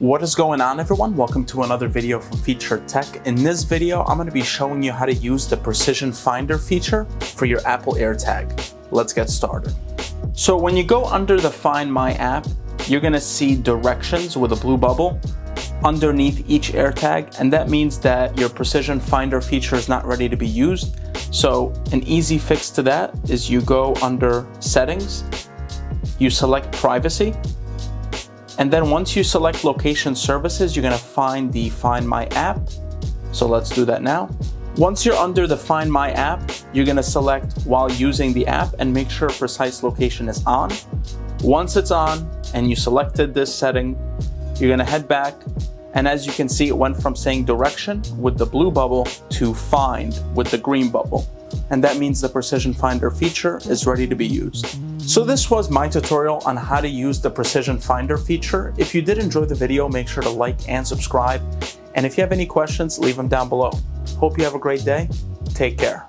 What is going on, everyone? Welcome to another video from Featured Tech. In this video, I'm going to be showing you how to use the Precision Finder feature for your Apple AirTag. Let's get started. So when you go under the Find My app, you're going to see directions with a blue bubble underneath each AirTag, and that means that your Precision Finder feature is not ready to be used. So an easy fix to that is you go under Settings, you select Privacy, and then once you select Location Services, you're gonna find the Find My app. So let's do that now. Once you're under the Find My app, you're gonna select while using the app and make sure precise location is on. Once it's on and you selected this setting, you're gonna head back. And as you can see, it went from saying direction with the blue bubble to find with the green bubble. And that means the Precision Finder feature is ready to be used. So this was my tutorial on how to use the Precision Finder feature. If you did enjoy the video, make sure to like and subscribe. And if you have any questions, leave them down below. Hope you have a great day. Take care.